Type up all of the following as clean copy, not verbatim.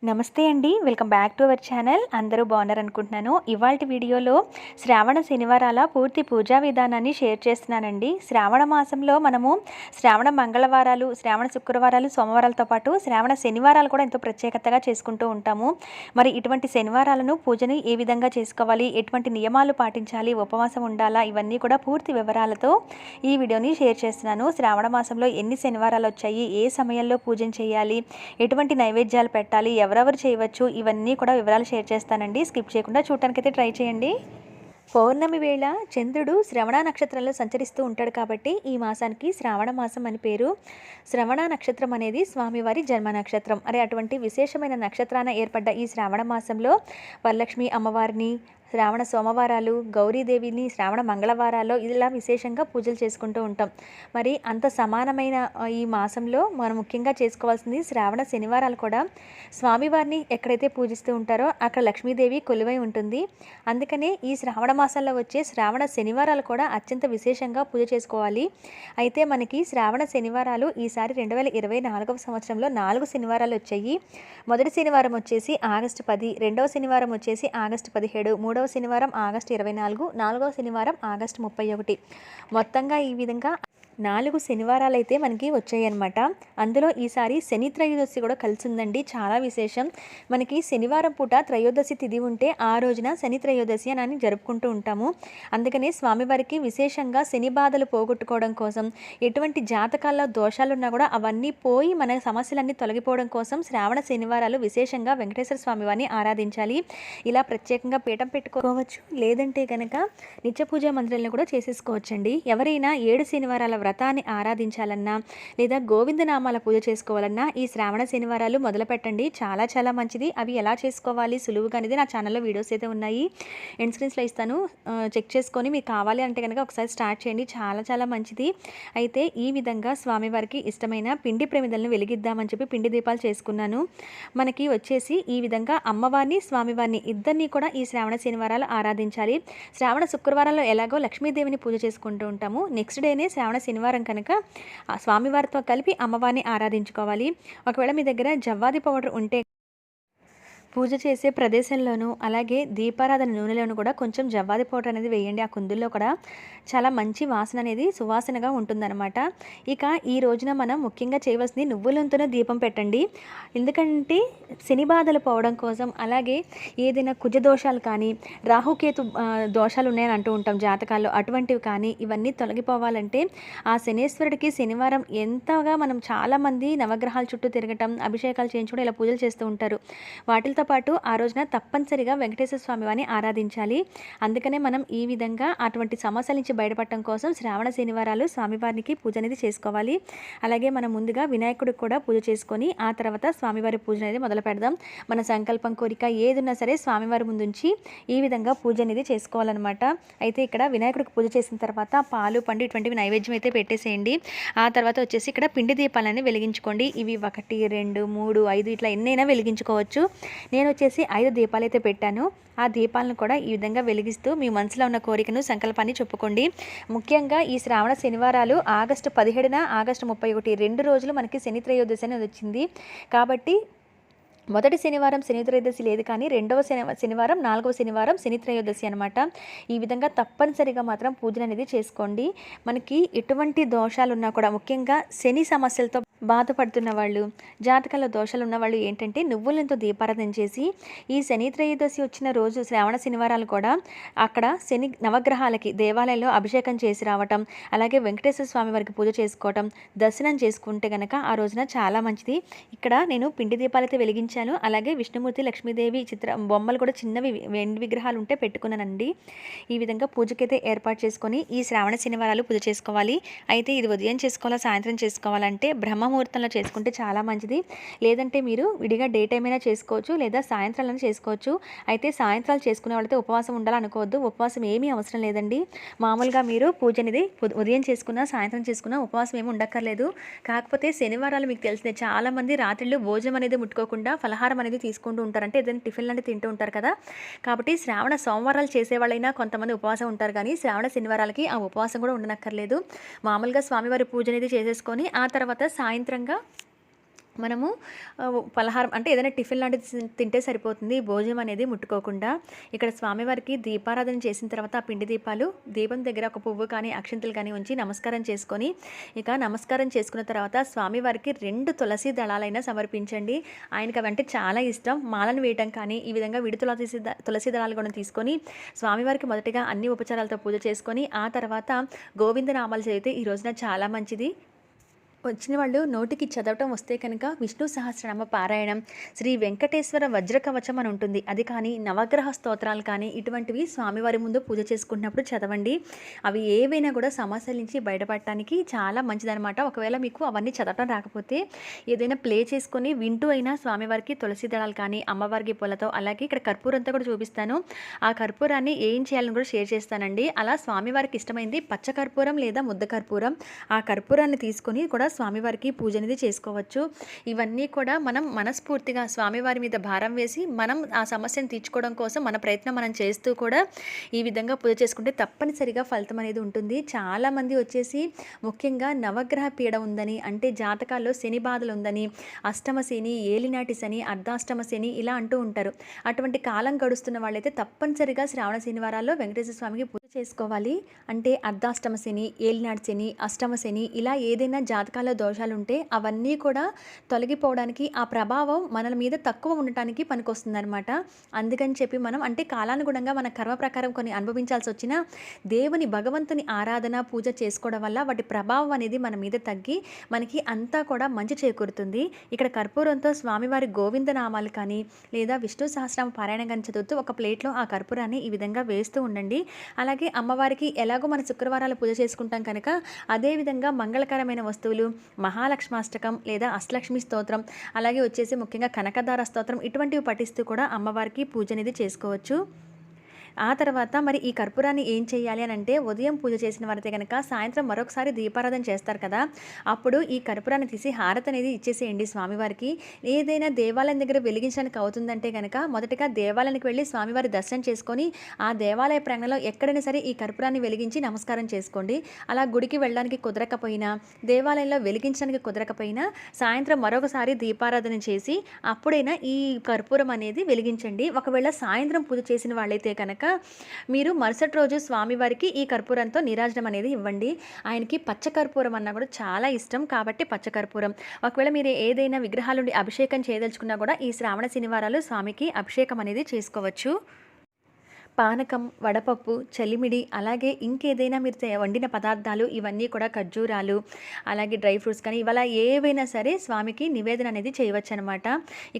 నమస్తే అండి. Welcome back to our channel. అందరూ బాగున్నారనుకుంటున్నాను. ఇవాల్టి వీడియోలో శ్రావణ శనివారాల పూర్తి పూజా విధానాన్ని షేర్ చేస్తున్నానండి. శ్రావణ మాసంలో మనము శ్రావణ మంగళవారాలు, శ్రావణ శుక్రవారాలు, సోమవారాలతో పాటు శ్రావణ శనివారాలు కూడా ఎంతో ప్రత్యేకతగా చేసుకుంటూ ఉంటాము. మరి ఇటువంటి శనివారాలను పూజని ఏ విధంగా చేసుకోవాలి, ఎటువంటి నియమాలు పాటించాలి, ఉపవాసం ఉండాలా, ఇవన్నీ కూడా పూర్తి వివరాలతో ఈ వీడియోని షేర్ చేస్తున్నాను. శ్రావణ మాసంలో ఎన్ని శనివారాలు వచ్చాయి, ఏ సమయంలో పూజను చేయాలి, ఎటువంటి నైవేద్యాలు పెట్టాలి, ఎవరెవరు చేయవచ్చు, ఇవన్నీ కూడా వివరాలు షేర్ చేస్తానండి. స్కిప్ చేయకుండా చూడటానికైతే ట్రై చేయండి. పౌర్ణమి వేళ చంద్రుడు శ్రవణ నక్షత్రంలో సంచరిస్తూ ఉంటాడు కాబట్టి ఈ మాసానికి శ్రావణ మాసం అని పేరు. శ్రవణ నక్షత్రం అనేది స్వామివారి జన్మ నక్షత్రం. అటువంటి విశేషమైన నక్షత్రాన ఏర్పడ్డ ఈ శ్రావణ మాసంలో వరలక్ష్మి అమ్మవారిని, శ్రావణ సోమవారాలు, గౌరీదేవిని శ్రావణ మంగళవారాల్లో ఇలా విశేషంగా పూజలు చేసుకుంటూ ఉంటాం. మరి అంత సమానమైన ఈ మాసంలో మనం ముఖ్యంగా చేసుకోవాల్సింది శ్రావణ శనివారాలు కూడా. స్వామివారిని ఎక్కడైతే పూజిస్తూ ఉంటారో అక్కడ లక్ష్మీదేవి కొలువై ఉంటుంది. అందుకనే ఈ శ్రావణ మాసాల్లో వచ్చే శ్రావణ శనివారాలు కూడా అత్యంత విశేషంగా పూజ చేసుకోవాలి. అయితే మనకి శ్రావణ శనివారాలు ఈసారి 2024వ సంవత్సరంలో 4 శనివారాలు వచ్చాయి. మొదటి శనివారం వచ్చేసి ఆగస్టు 10, రెండవ శనివారం వచ్చేసి ఆగస్టు 17, మూడవ శనివారం ఆగస్టు 24, నాలుగవ శనివారం ఆగస్టు 31. మొత్తంగా ఈ విధంగా 4 శనివారాలు అయితే మనకి వచ్చాయన్నమాట. అందులో ఈసారి శని త్రయోదశి కూడా కలిసి ఉందండి. చాలా విశేషం. మనకి శనివారం పూట త్రయోదశి తిథి ఉంటే ఆ రోజున శని త్రయోదశి అని జరుపుకుంటూ ఉంటాము. అందుకనే స్వామివారికి విశేషంగా శని బాధలు పోగొట్టుకోవడం కోసం, ఎటువంటి జాతకాల్లో దోషాలున్నా కూడా అవన్నీ పోయి మన సమస్యలన్నీ తొలగిపోవడం కోసం శ్రావణ శనివారాలు విశేషంగా వెంకటేశ్వర స్వామివారిని ఆరాధించాలి. ఇలా ప్రత్యేకంగా పీఠం పెట్టుకోవచ్చు. లేదంటే కనుక నిత్య పూజా మందిరాలను కూడా చేసేసుకోవచ్చండి. ఎవరైనా 7 శనివారాల వ్రతాన్ని ఆరాధించాలన్నా లేదా గోవిందనామాల పూజ చేసుకోవాలన్నా ఈ శ్రావణ శనివారాలు మొదలు పెట్టండి. చాలా చాలా మంచిది. అవి ఎలా చేసుకోవాలి సులువుగా అనేది నా ఛానల్లో వీడియోస్ అయితే ఉన్నాయి. ఎండ్ స్క్రీన్స్లో ఇస్తాను, చెక్ చేసుకొని మీకు కావాలి అంటే కనుక ఒకసారి స్టార్ట్ చేయండి. చాలా చాలా మంచిది. అయితే ఈ విధంగా స్వామివారికి ఇష్టమైన పిండి ప్రమిదలను వెలిగిద్దామని చెప్పి పిండి దీపాలు చేసుకున్నాను. మనకి వచ్చేసి ఈ విధంగా అమ్మవారిని, స్వామివారిని ఇద్దరిని కూడా ఈ శ్రావణ శనివారాలు ఆరాధించాలి. శ్రావణ శుక్రవారాల్లో ఎలాగో లక్ష్మీదేవిని పూజ చేసుకుంటూ ఉంటాము. నెక్స్ట్ డేనే శ్రావణ శనివారం కనుక స్వామివారితో కలిపి అమ్మవారిని ఆరాధించుకోవాలి. ఒకవేళ మీ దగ్గర జవ్వాది పౌడర్ ఉంటే పూజ చేసే ప్రదేశంలోనూ అలాగే దీపారాధన నూనెలోనూ కూడా కొంచెం జవ్వాది పౌడర్ అనేది వేయండి. ఆ కుందుల్లో కూడా చాలా మంచి వాసన అనేది సువాసనగా ఉంటుందన్నమాట. ఇక ఈ రోజున మనం ముఖ్యంగా చేయవలసింది నువ్వులంతోనే దీపం పెట్టండి. ఎందుకంటే శని బాధలు పోవడం కోసం, అలాగే ఏదైనా కుజ దోషాలు కానీ, రాహుకేతు దోషాలు ఉన్నాయని అంటూ ఉంటాం జాతకాల్లో, అటువంటివి కానీ ఇవన్నీ తొలగిపోవాలంటే ఆ శనేశ్వరుడికి శనివారం ఎంతగా మనం చాలామంది నవగ్రహాల చుట్టూ తిరగటం, అభిషేకాలు చేయించుకోవడం, ఇలా పూజలు చేస్తూ ఉంటారు. వాటితో పాటు ఆ రోజున తప్పనిసరిగా వెంకటేశ్వర స్వామి వారిని ఆరాధించాలి. అందుకనే మనం ఈ విధంగా అటువంటి సమస్యల నుంచి బయటపడటం కోసం శ్రావణ శనివారాలు స్వామివారికి పూజ అనేది చేసుకోవాలి. అలాగే మనం ముందుగా వినాయకుడికి కూడా పూజ చేసుకొని ఆ తర్వాత స్వామివారి పూజ అనేది మొదలు పెడదాం. మన సంకల్పం, కోరిక ఏదున్నా సరే స్వామివారి ముందుంచి ఈ విధంగా పూజ అనేది చేసుకోవాలన్నమాట. అయితే ఇక్కడ వినాయకుడికి పూజ చేసిన తర్వాత పాలు, పండు ఇటువంటివి నైవేద్యం అయితే పెట్టేసేయండి. ఆ తర్వాత వచ్చేసి ఇక్కడ పిండి దీపాలని వెలిగించుకోండి. ఇవి 1, 2, 3, 5 ఇట్లా ఎన్నైనా వెలిగించుకోవచ్చు. నేను వచ్చేసి 5 దీపాలు అయితే పెట్టాను. ఆ దీపాలను కూడా ఈ విధంగా వెలిగిస్తూ మీ మనసులో ఉన్న కోరికను, సంకల్పాన్ని చెప్పుకోండి. ముఖ్యంగా ఈ శ్రావణ శనివారాలు ఆగస్టు 17, ఆగస్టు 31 2 రోజులు మనకి శని త్రయోదశి అనేది వచ్చింది. కాబట్టి మొదటి శనివారం శని త్రయోదశి లేదు, కానీ రెండవ శనివారం, 4వ శనివారం శని త్రయోదశి అనమాట. ఈ విధంగా తప్పనిసరిగా మాత్రం పూజలు అనేది చేసుకోండి. మనకి ఎటువంటి దోషాలు ఉన్నా కూడా, ముఖ్యంగా శని సమస్యలతో బాధపడుతున్న వాళ్ళు, జాతకాల దోషాలు ఉన్నవాళ్ళు ఏంటంటే నువ్వులతో దీపారాధన చేసి ఈ శని త్రయోదశి వచ్చిన రోజు శ్రావణ శనివారాలు కూడా అక్కడ శని నవగ్రహాలకి దేవాలయంలో అభిషేకం చేసి రావటం, అలాగే వెంకటేశ్వర స్వామి వారికి పూజ చేసుకోవటం, దర్శనం చేసుకుంటే కనుక ఆ రోజున చాలా మంచిది. ఇక్కడ నేను పిండి దీపాలు అయితే వెలిగించాను. అలాగే విష్ణుమూర్తి, లక్ష్మీదేవి బొమ్మలు కూడా చిన్నవి వెండి విగ్రహాలు ఉంటే పెట్టుకున్నానండి. ఈ విధంగా పూజకైతే ఏర్పాటు చేసుకొని ఈ శ్రావణ శనివారాలు పూజ చేసుకోవాలి. అయితే ఇది ఉదయం చేసుకోవాలా, సాయంత్రం చేసుకోవాలంటే బ్రహ్మముహూర్తంలో చేసుకుంటే చాలా మంచిది. లేదంటే మీరు విడిగా డే టైం అయినా చేసుకోవచ్చు, లేదా సాయంత్రాలను చేసుకోవచ్చు. అయితే సాయంత్రాలు చేసుకునే వాళ్ళతో ఉపవాసం ఉండాలనుకోవద్దు. ఉపవాసం ఏమీ అవసరం లేదండి. మామూలుగా మీరు పూజ అనేది ఉదయం చేసుకున్నా, సాయంత్రం చేసుకున్నా ఉపవాసం ఏమి ఉండక్కర్లేదు. కాకపోతే శనివారాలు మీకు తెలిసిందే, చాలామంది రాత్రిళ్ళు భోజనం అనేది ముట్టుకోకుండా ఫలహారం అనేది తీసుకుంటూ ఉంటారు. అంటే ఏదైనా టిఫిన్ లాంటి తింటూ ఉంటారు కదా. కాబట్టి శ్రావణ సోమవారాలు చేసేవాళ్ళైనా కొంతమంది ఉపవాసం ఉంటారు, కానీ శ్రావణ శనివారాలకి ఆ ఉపవాసం కూడా ఉండనక్కర్లేదు. మామూలుగా స్వామివారి పూజ అనేది చేసేసుకొని ఆ తర్వాత సాయంత్రంగా మనము పలహారం అంటే ఏదైనా టిఫిన్ లాంటిది తింటే సరిపోతుంది, భోజనం అనేది ముట్టుకోకుండా. ఇక్కడ స్వామివారికి దీపారాధన చేసిన తర్వాత ఆ పిండి దీపాలు దీపం దగ్గర ఒక పువ్వు కానీ అక్షింతలు కానీ ఉంచి నమస్కారం చేసుకొని, ఇక నమస్కారం చేసుకున్న తర్వాత స్వామివారికి 2 తులసి దళాలైనా సమర్పించండి. ఆయనకి అవంటే చాలా ఇష్టం. మాలను వేయటం కానీ ఈ విధంగా విడి తులసి దళాలు కూడా తీసుకొని స్వామివారికి మొదటిగా అన్ని ఉపచారాలతో పూజ చేసుకొని, ఆ తర్వాత గోవిందనామాలు చదివితే ఈ రోజున చాలా మంచిది. వచ్చిన వాళ్ళు నోటికి చదవటం వస్తే కనుక విష్ణు సహస్రనామ పారాయణం, శ్రీ వెంకటేశ్వర వజ్రకవచం అని ఉంటుంది, అది కానీ నవగ్రహ స్తోత్రాలు కానీ ఇటువంటివి స్వామివారి ముందు పూజ చేసుకున్నప్పుడు చదవండి. అవి ఏవైనా కూడా సమస్యల నుంచి బయటపడటానికి చాలా మంచిదనమాట. ఒకవేళ మీకు అవన్నీ చదవటం రాకపోతే ఏదైనా ప్లే చేసుకొని వింటూ అయినా స్వామివారికి తులసి దళాలు కానీ అమ్మవారికి పూలతో, అలాగే ఇక్కడ కర్పూరంతో కూడా చూపిస్తాను. ఆ కర్పూరాన్ని ఏం చేయాలని కూడా షేర్ చేస్తానండి. అలా స్వామివారికి ఇష్టమైంది పచ్చ కర్పూరం లేదా ముద్ద కర్పూరం, ఆ కర్పూరాన్ని తీసుకొని కూడా స్వామివారికి పూజ అనేది చేసుకోవచ్చు. ఇవన్నీ కూడా మనం మనస్ఫూర్తిగా స్వామివారి మీద భారం వేసి మనం ఆ సమస్యను తీర్చుకోవడం కోసం మన ప్రయత్నం మనం చేస్తూ కూడా ఈ విధంగా పూజ చేసుకుంటే తప్పనిసరిగా ఫలితం అనేది ఉంటుంది. చాలామంది వచ్చేసి ముఖ్యంగా నవగ్రహ పీడ ఉందని, అంటే జాతకాల్లో శని బాధలు ఉందని, అష్టమ శని, ఏలినాటి శని, అర్ధాష్టమ శని ఇలా అంటూ ఉంటారు. అటువంటి కాలం గడుస్తున్న వాళ్ళైతే తప్పనిసరిగా శ్రావణ శనివారాల్లో వెంకటేశ్వర స్వామికి పూజ చేసుకోవాలి. అంటే అర్ధాష్టమ శని, ఏలినాటి శని, అష్టమ శని ఇలా ఏదైనా జాతకాల దోషాలు ఉంటే అవన్నీ కూడా తొలగిపోవడానికి, ఆ ప్రభావం మన మీద తక్కువ ఉండటానికి పనికొస్తుందన్నమాట. అందుకని చెప్పి మనం అంటే కాలానుగుణంగా మన కర్మ ప్రకారం కొన్ని అనుభవించాల్సి వచ్చినా దేవుని భగవంతుని ఆరాధన పూజ చేసుకోవడం వల్ల వాటి ప్రభావం అనేది మన మీద తగ్గి మనకి అంతా కూడా మంచి చేకూరుతుంది. ఇక్కడ కర్పూరంతో స్వామివారి గోవిందనామాలు కానీ లేదా విష్ణు సహస్రనామ పారాయణం కానీ చదువుతూ ఒక ప్లేట్లో ఆ కర్పూరాన్ని ఈ విధంగా వేస్తూ ఉండండి. అలాగే అమ్మవారికి ఎలాగో మన శుక్రవారాలు పూజ చేసుకుంటాం కనుక అదేవిధంగా మంగళకరమైన వస్తువులు, మహాలక్ష్మాష్టకం లేదా అష్టలక్ష్మి స్తోత్రం, అలాగే వచ్చేసి ముఖ్యంగా కనకదార స్తోత్రం ఇటువంటివి పఠిస్తూ కూడా అమ్మవారికి పూజ అనేది చేసుకోవచ్చు. ఆ తర్వాత మరి ఈ కర్పూరాన్ని ఏం చేయాలి అని అంటే, ఉదయం పూజ చేసిన వారైతే కనుక సాయంత్రం మరొకసారి దీపారాధన చేస్తారు కదా, అప్పుడు ఈ కర్పూరాన్ని తీసి హారతి అనేది ఇచ్చేసేయండి స్వామివారికి. ఏదైనా దేవాలయం దగ్గర వెలిగించడానికి అవుతుందంటే కనుక మొదటగా దేవాలయానికి వెళ్ళి స్వామివారి దర్శనం చేసుకొని ఆ దేవాలయ ప్రాంగణంలో ఎక్కడైనా సరే ఈ కర్పూరాన్ని వెలిగించి నమస్కారం చేసుకోండి. అలా గుడికి వెళ్ళడానికి కుదరకపోయినా, దేవాలయంలో వెలిగించడానికి కుదరకపోయినా సాయంత్రం మరొకసారి దీపారాధన చేసి అప్పుడైనా ఈ కర్పూరం అనేది వెలిగించండి. ఒకవేళ సాయంత్రం పూజ చేసిన వాళ్ళైతే కనుక మీరు మరుసటి రోజు స్వామివారికి ఈ కర్పూరంతో నీరాజనం అనేది ఇవ్వండి. ఆయనకి పచ్చ కర్పూరం అన్నా కూడా చాలా ఇష్టం కాబట్టి పచ్చ కర్పూరం. ఒకవేళ మీరు ఏదైనా విగ్రహాలుండి అభిషేకం చేయదలుచుకున్నా కూడా ఈ శ్రావణ శనివారాలు స్వామికి అభిషేకం అనేది చేసుకోవచ్చు. పానకం, వడపప్పు, చలిమిడి, అలాగే ఇంకేదైనా మీరు వండిన పదార్థాలు ఇవన్నీ కూడా ఖర్జూరాలు, అలాగే డ్రై ఫ్రూట్స్ కానీ ఇవాళ ఏవైనా సరే స్వామికి నివేదన అనేది చేయవచ్చు అనమాట.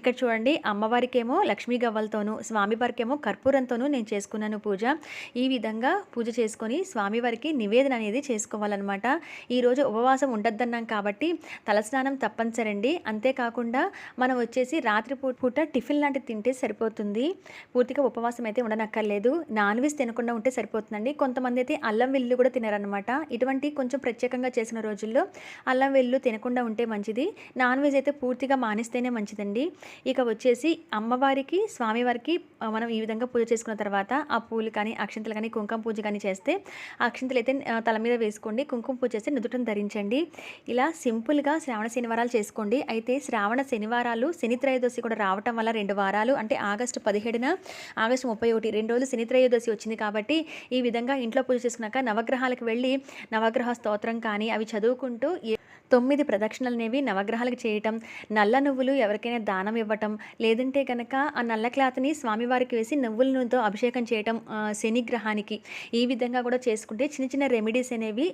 ఇక్కడ చూడండి, అమ్మవారికేమో లక్ష్మీ గవ్వలతోనూ, స్వామివారికేమో కర్పూరంతోనూ నేను చేసుకున్నాను పూజ. ఈ విధంగా పూజ చేసుకొని స్వామివారికి నివేదన అనేది చేసుకోవాలన్నమాట. ఈరోజు ఉపవాసం ఉండొద్దన్నాం కాబట్టి తలస్నానం తప్పనిసరండి. అంతేకాకుండా మనం వచ్చేసి రాత్రి పూట టిఫిన్ లాంటివి తింటే సరిపోతుంది. పూర్తిగా ఉపవాసం అయితే ఉండనక్కర్లేదు. నాన్ వెజ్ తినకుండా ఉంటే సరిపోతుందండి. కొంతమంది అయితే అల్లం వెల్లుల్లి కూడా తినరనమాట. ఇటువంటి కొంచెం ప్రత్యేకంగా చేసిన రోజుల్లో అల్లం వెల్లుల్లి తినకుండా ఉంటే మంచిది. నాన్ వెజ్ అయితే పూర్తిగా మానేస్తేనే మంచిదండి. ఇక వచ్చేసి అమ్మవారికి, స్వామివారికి మనం ఈ విధంగా పూజ చేసుకున్న తర్వాత ఆ పూలు కానీ, అక్షింతలు కానీ, కుంకుమ పూజ కానీ చేస్తే అక్షింతలు అయితే తల మీద వేసుకోండి. కుంకుమ పూజ చేస్తే నుదుటను ధరించండి. ఇలా సింపుల్గా శ్రావణ శనివారాలు చేసుకోండి. అయితే శ్రావణ శనివారాలు శని త్రయోదశి కూడా రావటం వల్ల 2 వారాలు అంటే ఆగస్టు 17న, ఆగస్టు 31 2 రోజులు శని త్రయోదశి వచ్చింది కాబట్టి ఈ విధంగా ఇంట్లో పూజ చేసుకున్నాక నవగ్రహాలకు వెళ్ళి నవగ్రహ స్తోత్రం కానీ అవి చదువుకుంటూ 9 ప్రదక్షిణలు అనేవి నవగ్రహాలకు చేయటం, నల్ల నువ్వులు ఎవరికైనా దానం ఇవ్వటం, లేదంటే కనుక ఆ నల్ల క్లాత్ని స్వామివారికి వేసి నువ్వుల నూనెతో అభిషేకం చేయటం శని గ్రహానికి. ఈ విధంగా కూడా చేసుకుంటే చిన్న చిన్న రెమెడీస్ అనేవి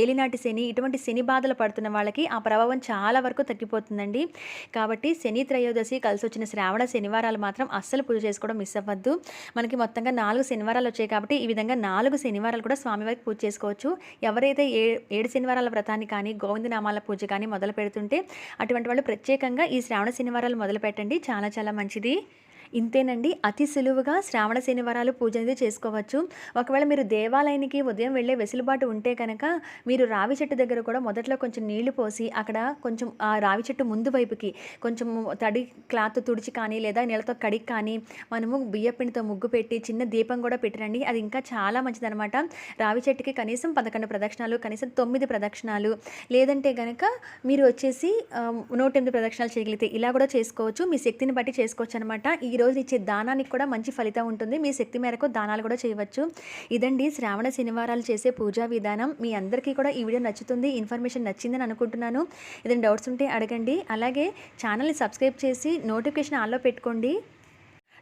ఏలినాటి శని ఇటువంటి శని బాధలు పడుతున్న వాళ్ళకి ఆ ప్రభావం చాలా వరకు తగ్గిపోతుందండి. కాబట్టి శని త్రయోదశి కలిసి వచ్చిన శ్రావణ శనివారాలు మాత్రం అస్సలు పూజ చేసుకోవడం మిస్ అవ్వద్దు. మనకి మొత్తంగా 4 శనివారాలు వచ్చాయి కాబట్టి ఈ విధంగా 4 శనివారాలు కూడా స్వామివారికి పూజ చేసుకోవచ్చు. ఎవరైతే 7 శనివారాల వ్రతాన్ని కానీ, గోవిందనామాల పూజ కానీ మొదలు పెడుతుంటే అటువంటి వాళ్ళు ప్రత్యేకంగా ఈ శ్రావణ శనివారాలు మొదలు పెట్టండి. చాలా చాలా మంచిది. ఇంతేనండి. అతి సులువుగా శ్రావణ శనివారాలు పూజ అనేది చేసుకోవచ్చు. ఒకవేళ మీరు దేవాలయానికి ఉదయం వెళ్ళే వెసులుబాటు ఉంటే కనుక, మీరు రావి చెట్టు దగ్గర కూడా మొదట్లో కొంచెం నీళ్లు పోసి, అక్కడ కొంచెం ఆ రావి చెట్టు ముందు వైపుకి కొంచెం తడి క్లాత్ తుడిచి కానీ, లేదా నీళ్ళతో కడిగి కానీ, మనము బియ్యపిండితో ముగ్గు పెట్టి, చిన్న దీపం కూడా పెట్టిరండి. అది ఇంకా చాలా మంచిదనమాట. రావి చెట్టుకి కనీసం 11 ప్రదక్షిణాలు, కనీసం 9 ప్రదక్షిణాలు, లేదంటే గనక మీరు వచ్చేసి 108 ప్రదక్షిణాలు చేయగలిగితే ఇలా కూడా చేసుకోవచ్చు. మీ శక్తిని బట్టి చేసుకోవచ్చు అనమాట. ఈరోజు ఇచ్చే దానానికి కూడా మంచి ఫలితం ఉంటుంది. మీ శక్తి మేరకు దానాలు కూడా చేయవచ్చు. ఇదండి శ్రావణ శనివారాలు చేసే పూజా విధానం. మీ అందరికీ కూడా ఈ వీడియో నచ్చుతుంది, ఇన్ఫర్మేషన్ నచ్చిందని అనుకుంటున్నాను. ఏదైనా డౌట్స్ ఉంటే అడగండి. అలాగే ఛానల్ని సబ్స్క్రైబ్ చేసి నోటిఫికేషన్ ఆన్లో పెట్టుకోండి.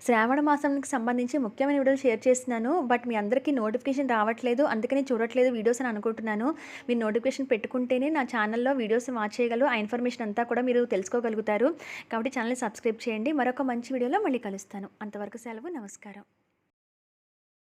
శ్రావణ మాసానికి సంబంధించి ముఖ్యమైన వీడియోలు షేర్ చేస్తున్నాను. బట్ మీ అందరికీ నోటిఫికేషన్ రావట్లేదు, అందుకని చూడట్లేదు వీడియోస్ అని అనుకుంటున్నాను. మీరు నోటిఫికేషన్ పెట్టుకుంటేనే నా ఛానల్లో వీడియోస్ వాచ్ చేయగలరు. ఆ ఇన్ఫర్మేషన్ అంతా కూడా మీరు తెలుసుకోగలుగుతారు. కాబట్టి ఛానల్ని సబ్స్క్రైబ్ చేయండి. మరొక మంచి వీడియోలో మళ్ళీ కలుస్తాను. అంతవరకు సెలవు. నమస్కారం.